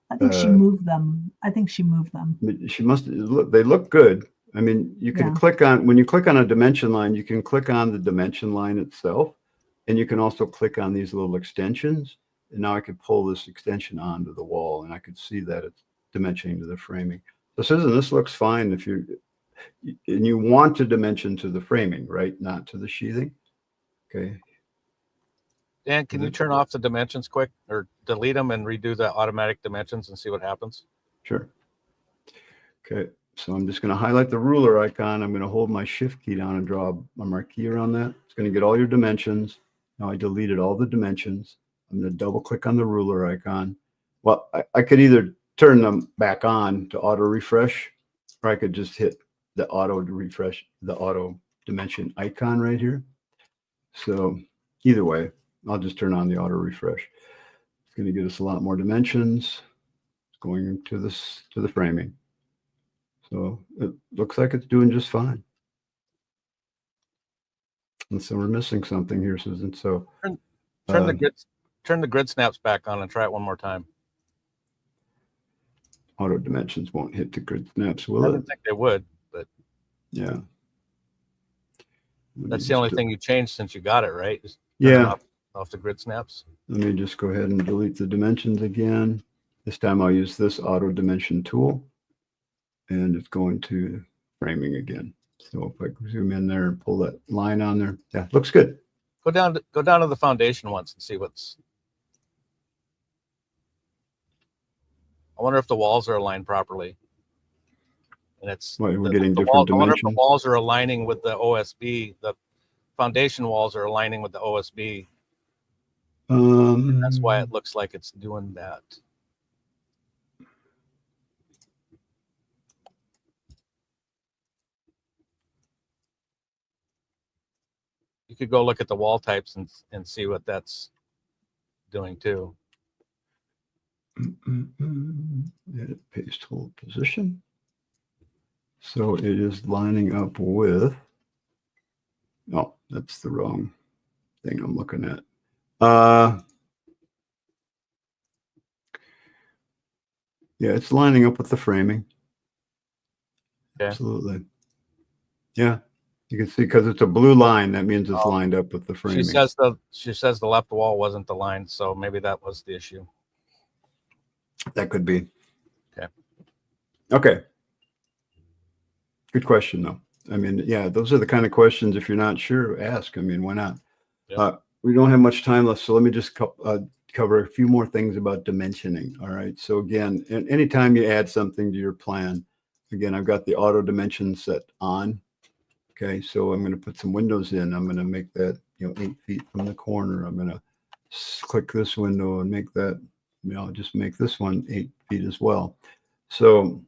I think she moved them. I think she moved them. She must look. They look good. I mean, you can click on, when you click on a dimension line, you can click on the dimension line itself. And you can also click on these little extensions. And now I could pull this extension onto the wall and I could see that it's dimensioning to the framing. So Susan, this looks fine if and you want to dimension to the framing, right? Not to the sheathing. Okay. Dan, can you turn off the dimensions quick or delete them and redo the automatic dimensions and see what happens? Sure. Okay. So I'm just going to highlight the ruler icon. I'm going to hold my shift key down and draw a marquee around that. It's going to get all your dimensions. Now I deleted all the dimensions. I'm going to double click on the ruler icon. Well, I could either turn them back on to auto refresh, or I could just hit the auto refresh, the auto dimension icon right here. So either way, I'll just turn on the auto refresh. It's going to get us a lot more dimensions. It's going to the framing. So it looks like it's doing just fine. And so we're missing something here, Susan. So turn the grid snaps back on and try it one more time. Auto dimensions won't hit the grid snaps, will it? I didn't think they would, but yeah. That's the only thing you changed since you got it, right? Just off the grid snaps. Let me just go ahead and delete the dimensions again. This time I'll use this auto dimension tool, and it's going to framing again. So if I zoom in there and pull that line on there, yeah, looks good. Go down to the foundation once and see what's. I wonder if the walls are aligned properly. And it's we're getting different dimensions. I wonder if the walls are aligning with the OSB. The foundation walls are aligning with the OSB. And that's why it looks like it's doing that. You could go look at the wall types and see what that's doing too. Edit, paste, hold position. So it is lining up with, oh, that's the wrong thing I'm looking at. Yeah, it's lining up with the framing. Okay. Absolutely. Yeah, you can see because it's a blue line, that means it's lined up with the framing. She says the left wall wasn't aligned, so maybe that was the issue. That could be. Okay. Okay. Good question, though. I mean, yeah, those are the kind of questions, if you're not sure, ask. I mean, why not? Yep. We don't have much time left, so let me just cover a few more things about dimensioning. All right. So again, anytime you add something to your plan, again, I've got the auto dimension set on. Okay. So I'm going to put some windows in. I'm going to make that, 8 feet from the corner. I'm going to click this window and make that, just make this one 8 feet as well. So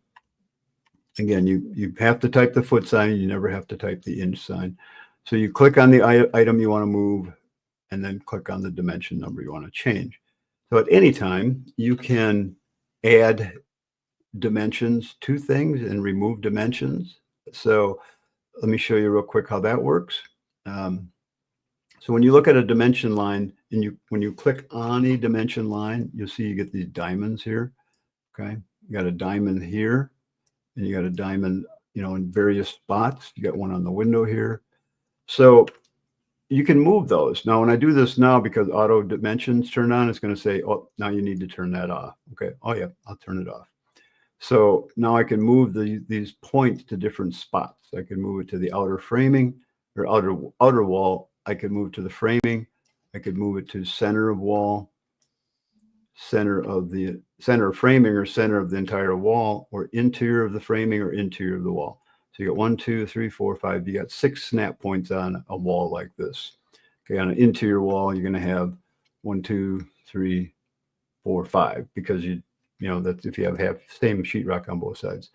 again, you have to type the foot sign. You never have to type the inch sign. So you click on the item you want to move, and then click on the dimension number you want to change. So at any time, you can add dimensions to things and remove dimensions. So let me show you real quick how that works. So when you look at a dimension line, and when you click on a dimension line, you'll see you get these diamonds here. Okay, you got a diamond here, and you got a diamond, in various spots. You got one on the window here. So you can move those. Now, when I do this now, because auto dimensions turned on, it's going to say, oh, now you need to turn that off. Okay. Oh, yeah, I'll turn it off. So now I can move these points to different spots. I can move it to the outer framing or outer wall. I could move to the framing. I could move it to center of wall, center of framing, or center of the entire wall, or interior of the framing, or interior of the wall. So you got 1, 2, 3, 4, 5. You got 6 snap points on a wall like this. Okay, on an interior wall, you're going to have 1, 2, 3, 4, 5, because that's if you have same sheetrock on both sides.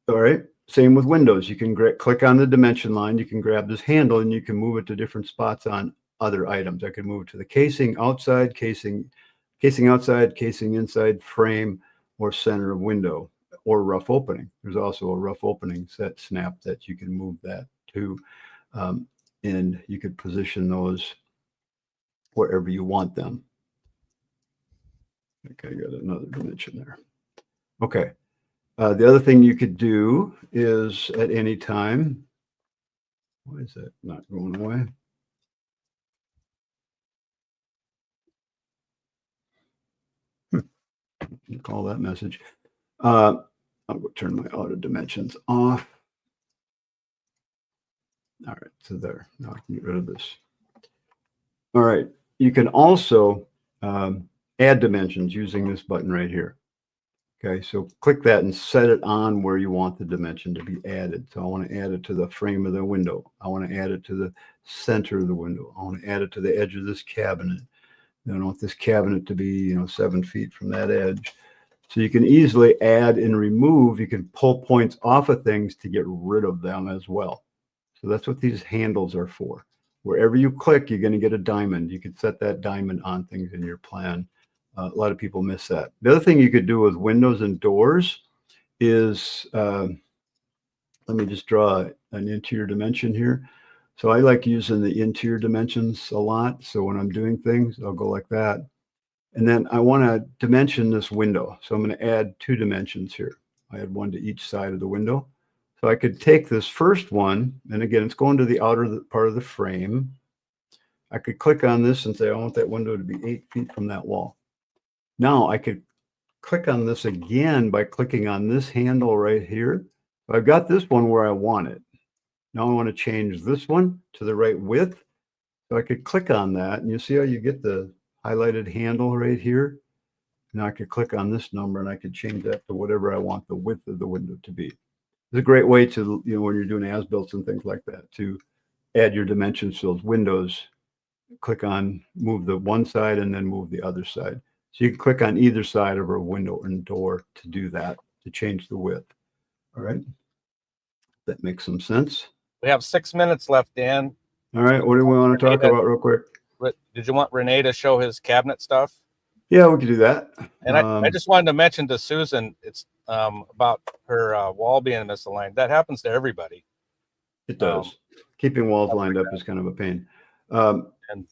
All right. Same with windows. You can click on the dimension line. You can grab this handle and you can move it to different spots on other items. I can move it to the casing outside, casing outside, casing inside, frame, or center of window, or rough opening. There's also a rough opening set snap that you can move that to, and you could position those wherever you want them. Okay, I got another dimension there. Okay. The other thing you could do is at any time, why is that not going away? Call that message. I'll go turn my auto dimensions off. All right, so there. Now I can get rid of this. All right, you can also add dimensions using this button right here. Okay, so click that and set it on where you want the dimension to be added. So I want to add it to the frame of the window. I want to add it to the center of the window. I want to add it to the edge of this cabinet. I want this cabinet to be, 7 feet from that edge. So you can easily add and remove. You can pull points off of things to get rid of them as well. So that's what these handles are for. Wherever you click, you're going to get a diamond. You can set that diamond on things in your plan. A lot of people miss that. The other thing you could do with windows and doors is, let me just draw an interior dimension here. So I like using the interior dimensions a lot. So when I'm doing things, I'll go like that. And then I want to dimension this window. So I'm going to add 2 dimensions here. I add 1 to each side of the window. So I could take this first one, and again, it's going to the outer part of the frame. I could click on this and say, I want that window to be 8 feet from that wall. Now I could click on this again by clicking on this handle right here. So I've got this one where I want it. Now I want to change this one to the right width. So I could click on that, and you see how you get the highlighted handle right here. Now I could click on this number and I could change that to whatever I want the width of the window to be. It's a great way to, when you're doing as-built and things like that, to add your dimensions to those windows. Click on, move the one side and then move the other side. So you can click on either side of a window and door to do that, to change the width. All right. That makes some sense. We have 6 minutes left, Dan. All right. What do we want to talk about real quick? Did you want Renee to show his cabinet stuff? Yeah, we could do that. And I just wanted to mention to Susan, it's about her wall being misaligned. That happens to everybody. It does. Keeping walls lined up is kind of a pain. And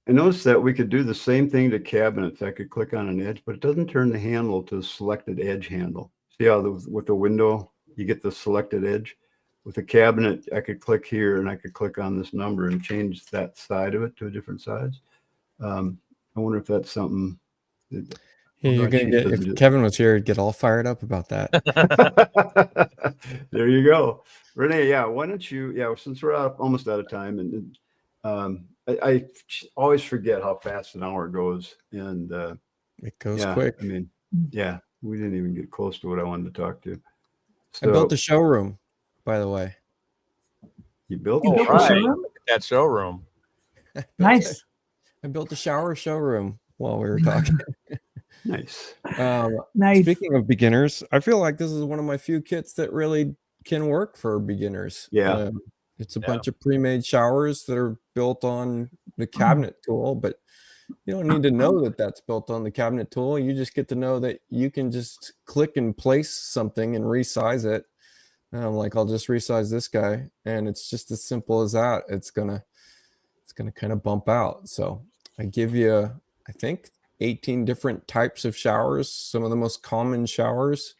I noticed that we could do the same thing to cabinets. I could click on an edge, but it doesn't turn the handle to a selected edge handle. See how with the window, you get the selected edge? With the cabinet, I could click here and I could click on this number and change that side of it to a different size. I wonder if that's something. You're gonna get, if Kevin was here, he'd get all fired up about that. There you go. Renee, yeah, why don't you, since we're almost out of time, and I always forget how fast an hour goes, and it goes quick. I mean, yeah, we didn't even get close to what I wanted to talk to. So, I built a showroom, by the way. You built a showroom? That showroom. Nice. I built a showroom while we were talking. Nice. Nice. Speaking of beginners, I feel like this is one of my few kits that really can work for beginners. Yeah. It's a bunch of pre-made showers that are built on the cabinet tool, but you don't need to know that that's built on the cabinet tool. You just get to know that you can just click and place something and resize it. Like I'll just resize this guy, and it's just as simple as that. It's gonna kind of bump out. So I give you, I think, 18 different types of showers, some of the most common showers.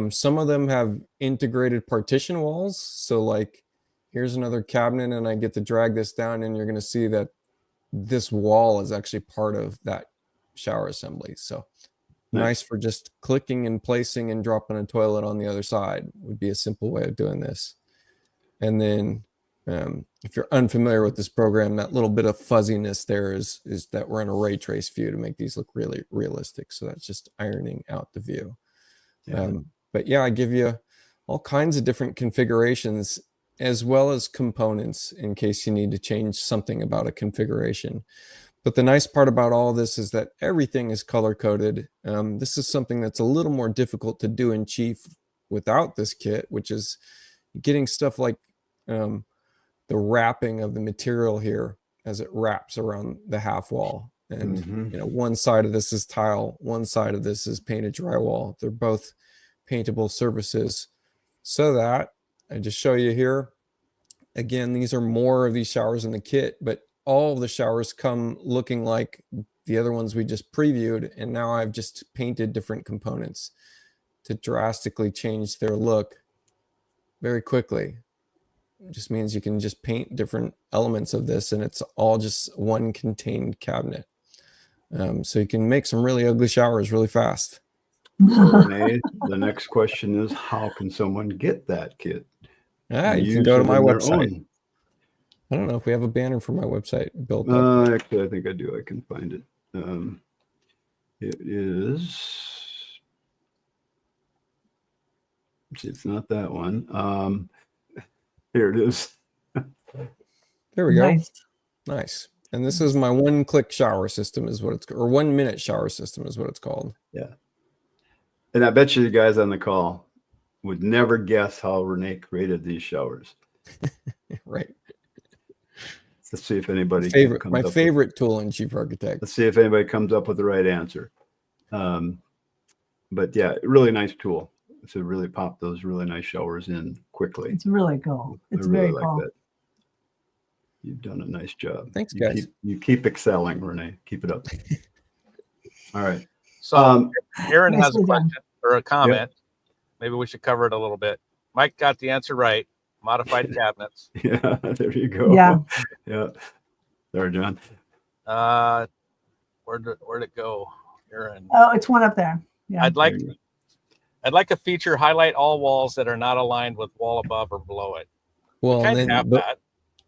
Some of them have integrated partition walls. So like, here's another cabinet and I get to drag this down, and you're going to see that this wall is actually part of that shower assembly. So nice for just clicking and placing and dropping a toilet on the other side would be a simple way of doing this. And then if you're unfamiliar with this program, that little bit of fuzziness there is that we're in a ray trace view to make these look really realistic. So that's just ironing out the view. But yeah, I give you all kinds of different configurations as well as components in case you need to change something about a configuration. But the nice part about all this is that everything is color coded. This is something that's a little more difficult to do in Chief without this kit, which is getting stuff like the wrapping of the material here as it wraps around the half wall. And you know, one side of this is tile, one side of this is painted drywall. They're both paintable surfaces. So that I just show you here. Again, these are more of these showers in the kit, but all of the showers come looking like the other ones we just previewed. And now I've just painted different components to drastically change their look very quickly. It just means you can just paint different elements of this and it's all just one contained cabinet. So you can make some really ugly showers really fast. Renee, the next question is, how can someone get that kit? You can go to my website. I don't know if we have a banner for my website built up. Actually, I think I do. I can find it. It is. Let's see, it's not that one. Here it is. There we go. Nice. And this is my one-click shower system, is what it's, or 1 minute shower system is what it's called. Yeah. And I bet you the guys on the call would never guess how Renee created these showers. Right. Let's see if anybody my favorite tool in Chief Architect. Let's see if anybody comes up with the right answer. But yeah, really nice tool to really pop those really nice showers in quickly. It's really cool. It's I really very like cool. that. You've done a nice job. Thanks, guys. You keep excelling, Renee. Keep it up. All right. So Aaron has a question or a comment. Maybe we should cover it a little bit. Mike got the answer right. Modified cabinets. Yeah, there you go. Yeah. Yeah. There, John. Where'd it go, Aaron? Oh, it's one up there. Yeah. I'd like a feature highlight all walls that are not aligned with wall above or below it. Well, then have that.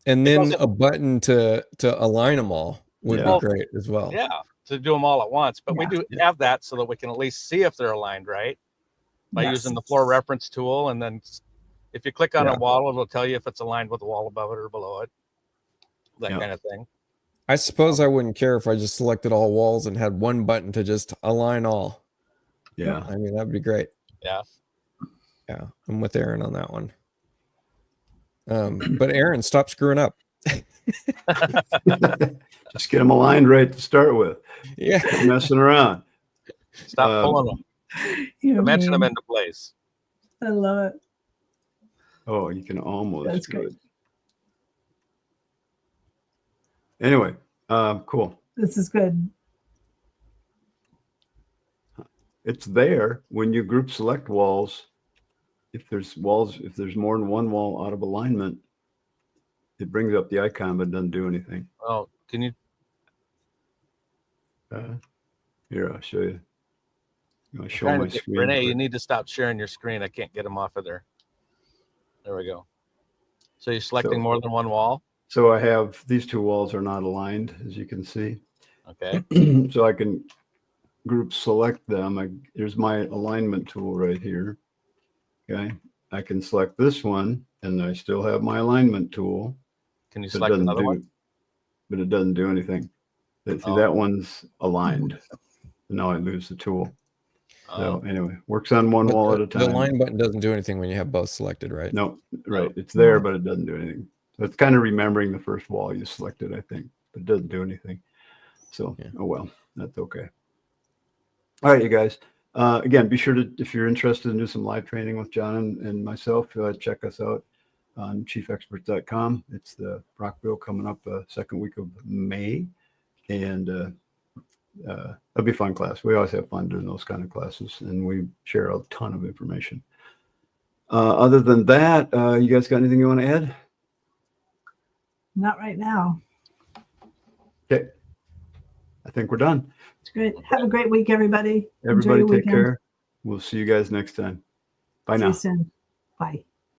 And then a button to align them all would be great as well. Yeah, to do them all at once. But we do have that so that we can at least see if they're aligned right by using the floor reference tool. And then if you click on a wall, it'll tell you if it's aligned with the wall above it or below it. That kind of thing. I suppose I wouldn't care if I just selected all walls and had one button to just align all. Yeah. I mean, that'd be great. Yeah. Yeah. I'm with Aaron on that one. But Aaron, stop screwing up. Just get them aligned right to start with. Yeah. Quit messing around. Stop pulling them. You're Dimension them mean. into place. I love it. Oh, you can almost That's do great. it. Anyway, cool. This is good. It's there when you group select walls. If there's more than one wall out of alignment, it brings up the icon, but doesn't do anything. Oh, can you? Here, I'll show you. You want to show my screen? Renee, you need to stop sharing your screen. I can't get them off of there. There we go. So you're selecting more than one wall? So I have these two walls are not aligned, as you can see. Okay. So I can group select them. Here's my alignment tool right here. Okay. I can select this one, and I still have my alignment tool. Can you select another one? But it doesn't do anything. See, that one's aligned. Now I lose the tool. So anyway, works on one wall at a time. The align button doesn't do anything when you have both selected, right? No, right. It's there, but it doesn't do anything. So it's kind of remembering the first wall you selected, I think, but it doesn't do anything. So, oh well, that's okay. All right, you guys. Again, be sure to, if you're interested in do some live training with John and myself, check us out on chiefexperts.com. It's the Rockville coming up second week of May, and it'll be a fun class. We always have fun doing those kind of classes, and we share a ton of information. Other than that, you guys got anything you want to add? Not right now. Okay. I think we're done. It's great. Have a great week, everybody. Everybody take care. We'll see you guys next time. Bye now. See you soon. Bye.